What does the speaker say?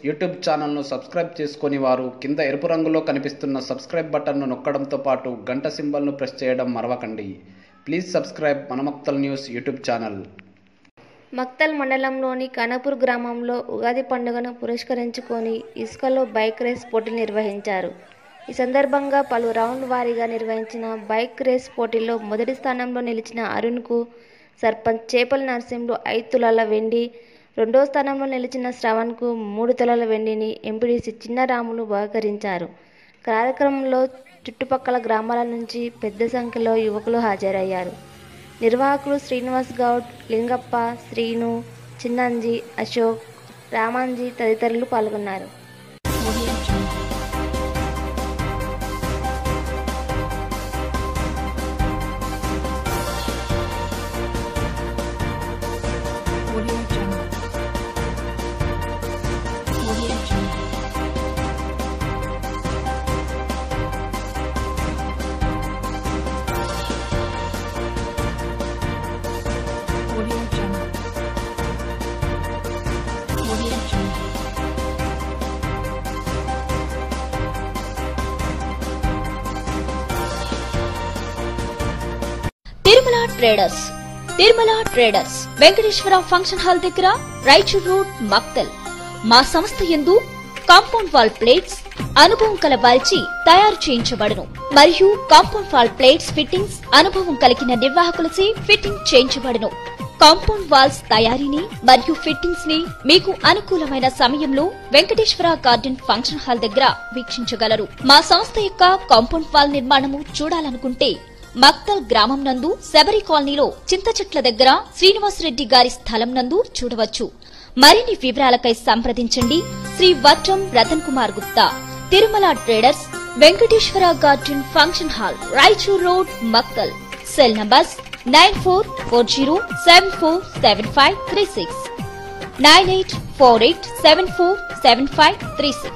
YouTube ఛానల్ను subscribe చేసుకొని వారు కింద ఎరుపు రంగులో కనిపిస్తున్న సబ్స్క్రైబ్ బటన్ను నొక్కడంతో పాటు గంట సింబల్ను ప్రెస్ చేయడం మరవకండి. ప్లీజ్ సబ్స్క్రైబ్ మన Maktal news YouTube channel. Maktal మండలంలోని కనపూర్ గ్రామంలో ఉగాది పండుగను పురస్కరించుకొని ఇసుకలో బైక్ రేస్ పోటీలు నిర్వహించారు. ఈ సందర్భంగా పలు రౌండ్ వారీగా నిర్వహించిన బైక్ రేస్ పోటీల్లో మొదటి స్థానంలో నిలిచిన అరుణ్కు సర్పంచ్ చేపల నరసింహులు 5 తులాల వెండి, రెండో స్థానంలో నిలిచిన శ్రవణ్కు 3 తులాల వెండిని ఎంపీడీసీ చిన్నరాములు బహుకరించారు. కార్యక్రమంలో చుట్టుపక్కల గ్రామాల నుంచి పెద్ద సంఖ్యలో యువకులు హాజరయ్యారు. నిర్వాహకులు శ్రీనివాస్ గౌడ్, లింగప్ప, శ్రీను, చిన్నంజీ, అశోక్, రామాంజీ తదితరులు పాల్గొన్నారు. Tirumala traders Venkateswara function hall దగ్గర రాయచూర్ రోడ్, మక్తల్. మా సంస్థ యందు కాంపౌండ్ వాల్ ప్లేట్స్ అనుభవం కల వారిచి తయారు చేయించబడును మరియు కాంపౌండ్ వాల్ ప్లేట్స్ ఫిట్టింగ్స్ అనుభవం కలిగిన నిర్వాహకులచే ఫిట్టింగ్ చేయించబడును. కాంపౌండ్ వాల్స్ తయారీని మరియు ఫిట్టింగ్స్ ని మీకు అనుకూలమైన సమయంలో వెంకటేశ్వర గార్డెన్ ఫంక్షన్ హాల్ దగ్గర వీక్షించగలరు. మా సంస్థ యొక్క కాంపౌండ్ వాల్ నిర్మాణము చూడాలనుకుంటే మక్తల్ గ్రామం నందు శబరి కాలనీలో చింత చెట్ల దగ్గర శ్రీనివాసరెడ్డి గారి స్థలం నందు చూడవచ్చు. మరిన్ని వివరాలకై సంప్రదించండి Shri Vatram Ratan Kumar Gupta. Tirumala traders, Venkateswara garden function hall, Raichur road, Maktal. Cell numbers 9440747536, 9848747536.